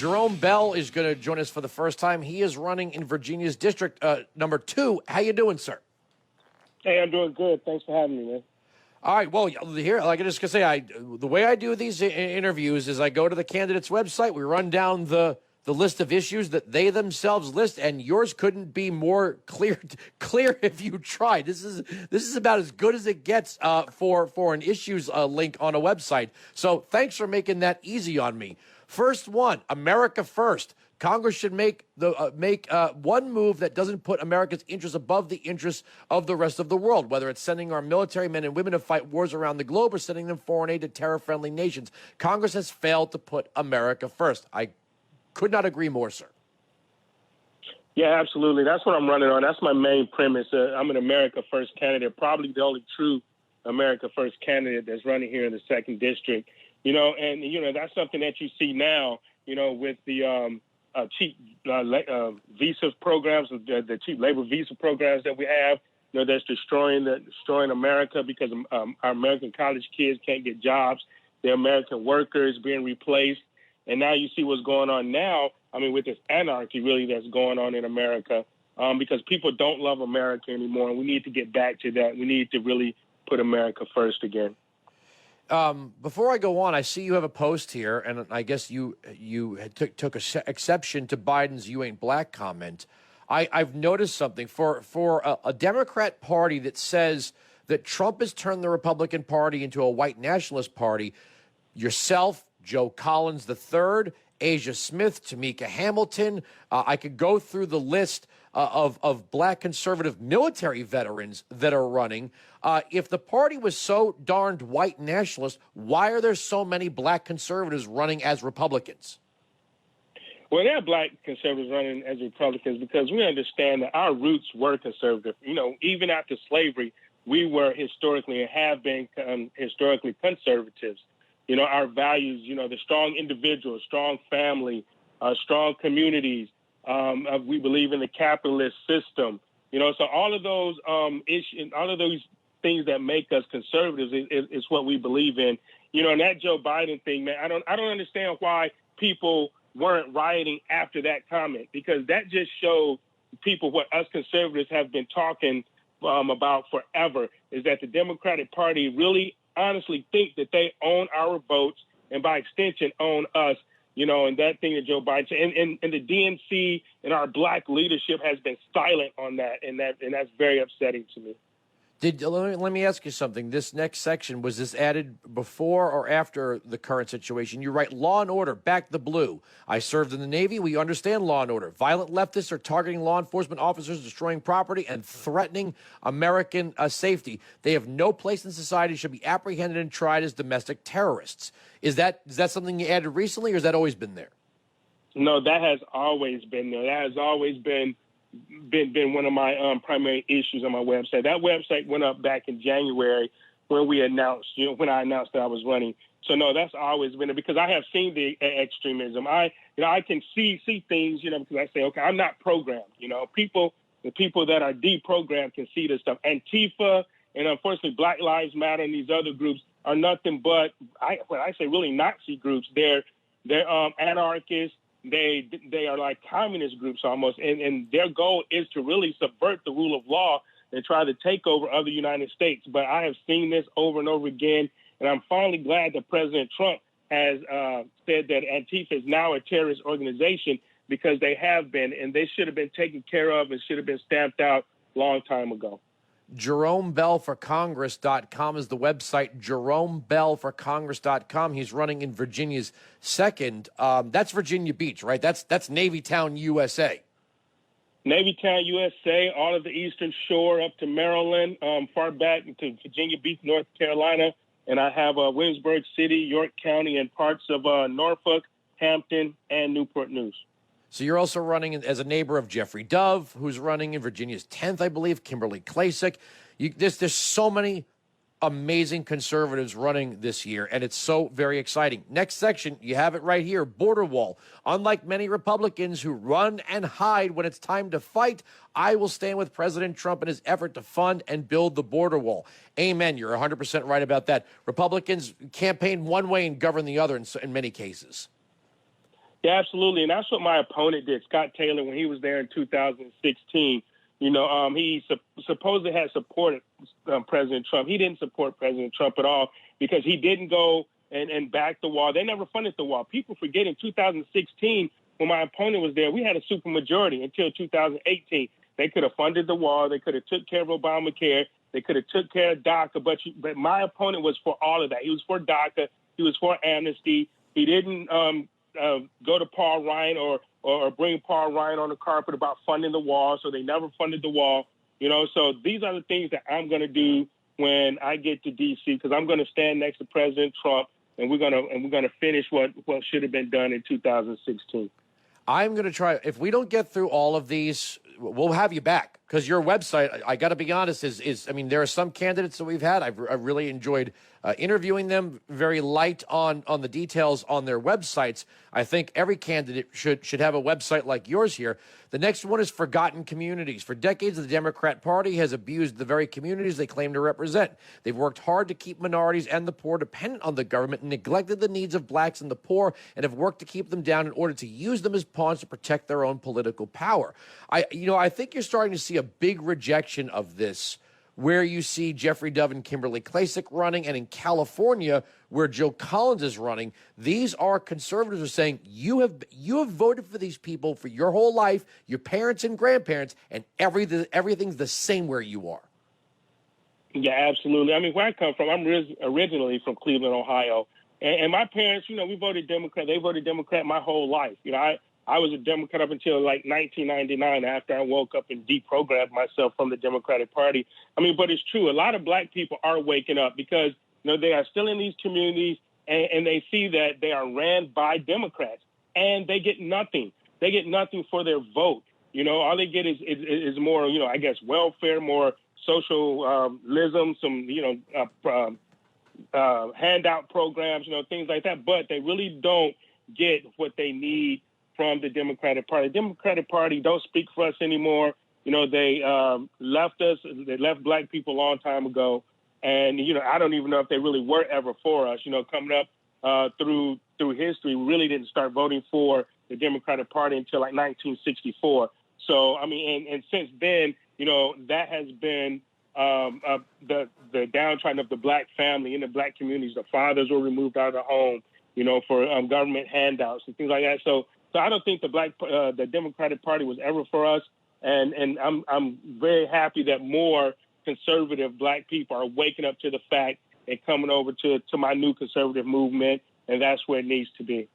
Jarome Bell is going to join us for the first time. He is running in Virginia's district number 2. How you doing, sir? Hey, I'm doing good. Thanks for having me, man. All right. Well, here, like I just gonna say, the way I do these interviews is I go to the candidate's website. We run down the list of issues that they themselves list, and yours couldn't be more clear if you tried. This is about as good as it gets for an issues link on a website. So thanks for making that easy on me. First one, America first. Congress should make one move that doesn't put America's interests above the interests of the rest of the world, whether it's sending our military men and women to fight wars around the globe or sending them foreign aid to terror-friendly nations. Congress has failed to put America first. I could not agree more, sir. Yeah, absolutely. That's what I'm running on. That's my main premise. I'm an America First candidate, probably the only true America First candidate that's running here in the 2nd District. And that's something that you see now, with the cheap visa programs, the cheap labor visa programs that we have, that's destroying America because our American college kids can't get jobs. The American workers being replaced. And now you see what's going on now, with this anarchy really that's going on in America, because people don't love America anymore. And we need to get back to that. We need to really put America first again. Before I go on, I see you have a post here, and I guess you took exception to Biden's "you ain't black" comment. I've noticed something for a Democrat party that says that Trump has turned the Republican Party into a white nationalist party. Yourself, Joe Collins III, Asia Smith, Tamika Hamilton. I could go through the list of black conservative military veterans that are running. If the party was so darned white nationalist, why are there so many black conservatives running as Republicans? Well, there are black conservatives running as Republicans because we understand that our roots were conservative. Even after slavery, we were historically and have been historically conservatives. Our values, the strong individual, strong family, strong communities. We believe in the capitalist system. So all of those issues, all of those things that make us conservatives is what we believe in. And that Joe Biden thing, man, I don't understand why people weren't rioting after that comment, because that just showed people what us conservatives have been talking about forever, is that the Democratic Party really honestly think that they own our votes and by extension own us, and that thing that Joe Biden said, and the DNC and our black leadership has been silent on that, and that's very upsetting to me. Let me ask you something. This next section, was this added before or after the current situation? You write, law and order, back the blue. I served in the Navy. We understand law and order. Violent leftists are targeting law enforcement officers, destroying property, and threatening American safety. They have no place in society, should be apprehended and tried as domestic terrorists. Is that something you added recently, or has that always been there? No, that has always been there. That has always been one of my primary issues on my website. That website went up back in January when we announced, when I announced that I was running. So no, that's always been there because I have seen the extremism. I can see things, because I say, okay, I'm not programmed. The people that are deprogrammed can see this stuff. Antifa and unfortunately Black Lives Matter and these other groups are nothing but, when I say really Nazi groups, they're anarchists. They are like communist groups almost, and their goal is to really subvert the rule of law and try to take over other United States. But I have seen this over and over again, and I'm finally glad that President Trump has said that Antifa is now a terrorist organization, because they have been, and they should have been taken care of and should have been stamped out a long time ago. JeromeBellForCongress.com is the website, JeromeBellForCongress.com. He's running in Virginia's 2nd. That's Virginia Beach, right? That's Navytown, USA. Navytown, USA, all of the Eastern Shore up to Maryland, far back to Virginia Beach, North Carolina. And I have Williamsburg City, York County, and parts of Norfolk, Hampton, and Newport News. So you're also running as a neighbor of Jeffrey Dove, who's running in Virginia's 10th, I believe, Kimberly Klasick. There's so many amazing conservatives running this year, and it's so very exciting. Next section, you have it right here, border wall. Unlike many Republicans who run and hide when it's time to fight, I will stand with President Trump in his effort to fund and build the border wall. Amen. You're 100% right about that. Republicans campaign one way and govern the other in many cases. Yeah, absolutely. And that's what my opponent did, Scott Taylor, when he was there in 2016. He supposedly had supported President Trump. He didn't support President Trump at all because he didn't go and back the wall. They never funded the wall. People forget in 2016, when my opponent was there, we had a supermajority until 2018. They could have funded the wall. They could have took care of Obamacare. They could have took care of DACA. But my opponent was for all of that. He was for DACA. He was for amnesty. He didn't go to Paul Ryan or bring Paul Ryan on the carpet about funding the wall. So they never funded the wall. So these are the things that I'm going to do when I get to D.C. because I'm going to stand next to President Trump and we're going to finish what should have been done in 2016. I'm going to try. If we don't get through all of these, we'll have you back because your website, I got to be honest, I mean, there are some candidates that we've had. I've really enjoyed interviewing them, very light on the details on their websites. I think every candidate should have a website like yours here. The next one is Forgotten Communities. For decades, the Democrat Party has abused the very communities they claim to represent. They've worked hard to keep minorities and the poor dependent on the government and neglected the needs of blacks and the poor and have worked to keep them down in order to use them as pawns to protect their own political power. I think you're starting to see a big rejection of this, where you see Jeffrey Dove and Kimberly Klacik running, and in California, where Joe Collins is running. These are conservatives who are saying, you have voted for these people for your whole life, your parents and grandparents, and everything's the same where you are. Yeah, absolutely. I mean, where I come from, I'm originally from Cleveland, Ohio. And my parents, we voted Democrat. They voted Democrat my whole life. I was a Democrat up until like 1999 after I woke up and deprogrammed myself from the Democratic Party. I mean, but it's true. A lot of black people are waking up because, they are still in these communities and they see that they are ran by Democrats and they get nothing. They get nothing for their vote. All they get is more, I guess, welfare, more socialism, some, handout programs, things like that. But they really don't get what they need from the Democratic Party. The Democratic Party don't speak for us anymore. They left us. They left black people a long time ago. And, I don't even know if they really were ever for us. Coming up through history, we really didn't start voting for the Democratic Party until like 1964. So, I mean, and since then, that has been the downtrodden of the black family in the black communities. The fathers were removed out of the home, for government handouts and things like that. So I don't think the Democratic Party was ever for us. And I'm very happy that more conservative black people are waking up to the fact and coming over to my new conservative movement, and that's where it needs to be.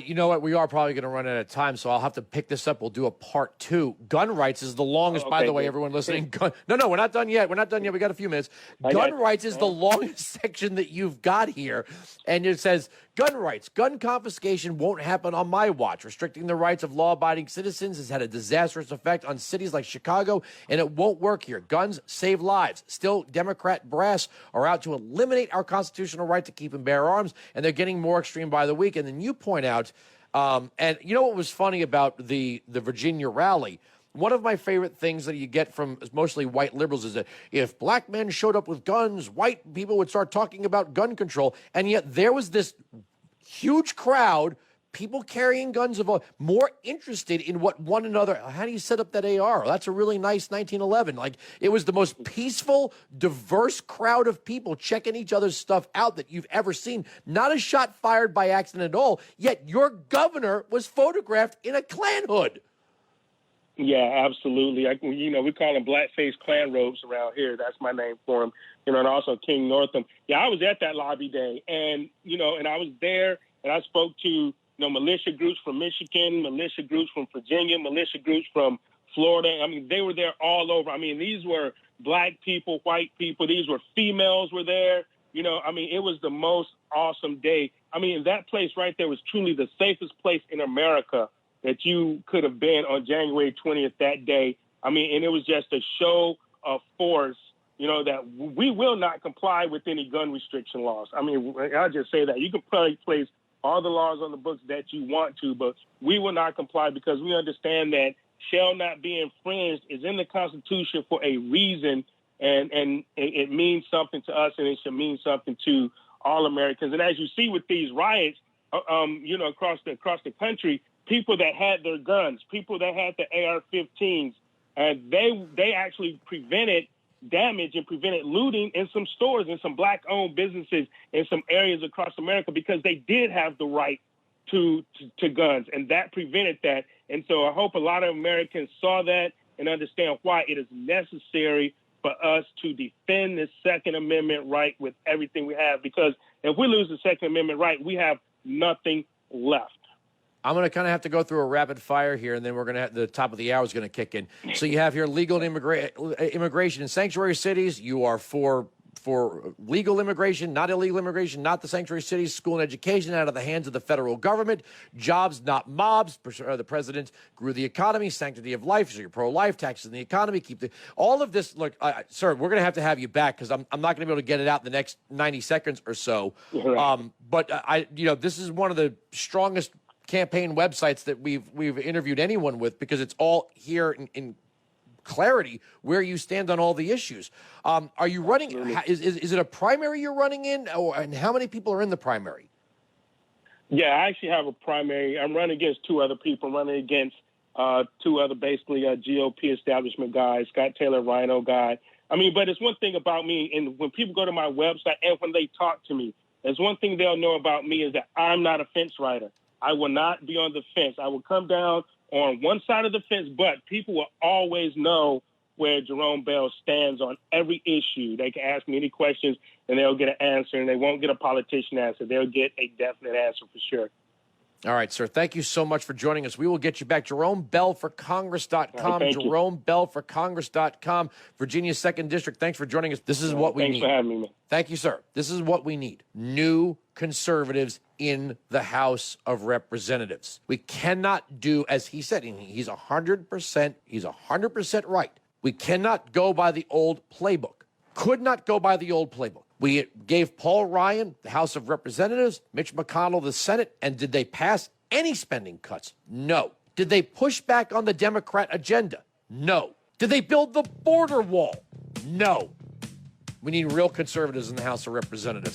You know what? We are probably going to run out of time, so I'll have to pick this up. We'll do a part 2. Gun rights is the longest, by the way, everyone listening. No, we're not done yet. We got a few minutes. Gun rights is the longest section that you've got here. And it says, gun rights. Gun confiscation won't happen on my watch. Restricting the rights of law-abiding citizens has had a disastrous effect on cities like Chicago, and it won't work here. Guns save lives. Still, Democrat brass are out to eliminate our constitutional right to keep and bear arms, and they're getting more extreme by the week. And then you point out, and you know what was funny about the Virginia rally? One of my favorite things that you get from mostly white liberals is that if black men showed up with guns, white people would start talking about gun control. And yet there was this huge crowd, people carrying guns, more interested in what one another. How do you set up that AR? That's a really nice 1911. Like, it was the most peaceful, diverse crowd of people checking each other's stuff out that you've ever seen. Not a shot fired by accident at all. Yet your governor was photographed in a Klan hood. Yeah, absolutely. We call them BlackFace Klan robes around here. That's my name for them. And also King Northam. Yeah, I was at that lobby day, and I was there, and I spoke to militia groups from Michigan, militia groups from Virginia, militia groups from Florida. I mean, they were there all over. I mean, these were black people, white people. These were females were there. It was the most awesome day. I mean, that place right there was truly the safest place in America that you could have been on January 20th that day. I mean, and it was just a show of force, that we will not comply with any gun restriction laws. I mean, I'll just say that. You can probably place all the laws on the books that you want to, but we will not comply because we understand that shall not be infringed is in the Constitution for a reason, and it means something to us, and it should mean something to all Americans. And as you see with these riots, across the country, people that had their guns, people that had the AR-15s, they actually prevented damage and prevented looting in some stores, in some Black-owned businesses in some areas across America, because they did have the right to guns, and that prevented that. And so I hope a lot of Americans saw that and understand why it is necessary for us to defend the Second Amendment right with everything we have, because if we lose the Second Amendment right, we have nothing left. I'm going to kind of have to go through a rapid fire here, and then we're going to have the top of the hour is going to kick in. So you have here legal immigration in sanctuary cities. You are for legal immigration, not illegal immigration, not the sanctuary cities, school and education out of the hands of the federal government, jobs, not mobs. The president grew the economy, sanctity of life. So you're pro-life, taxes in the economy, all of this. Look, sir, we're going to have you back because I'm not going to be able to get it out in the next 90 seconds or so. Right. But this is one of the strongest campaign websites that we've interviewed anyone with, because it's all here in clarity where you stand on all the issues. Are you running? Is it a primary you're running in, and how many people are in the primary? Yeah, I actually have a primary. I'm running against two other people. I'm running against two other basically GOP establishment guys, Scott Taylor, Rhino guy. I mean, but it's one thing about me, and when people go to my website and when they talk to me, there's one thing they'll know about me is that I'm not a fence rider. I will not be on the fence. I will come down on one side of the fence, but people will always know where Jarome Bell stands on every issue. They can ask me any questions, and they'll get an answer, and they won't get a politician answer. They'll get a definite answer for sure. All right, sir. Thank you so much for joining us. We will get you back. JaromeBellForCongress.com. Right, JaromeBellForCongress.com. Virginia's 2nd District. Thanks for joining us. This is what we need. Thanks for having me, man. Thank you, sir. This is what we need. New conservatives in the House of Representatives. We cannot do, as he said, and he's 100% right. We cannot go by the old playbook. Could not go by the old playbook. We gave Paul Ryan the House of Representatives, Mitch McConnell the Senate, and did they pass any spending cuts? No. Did they push back on the Democrat agenda? No. Did they build the border wall? No. We need real conservatives in the House of Representatives.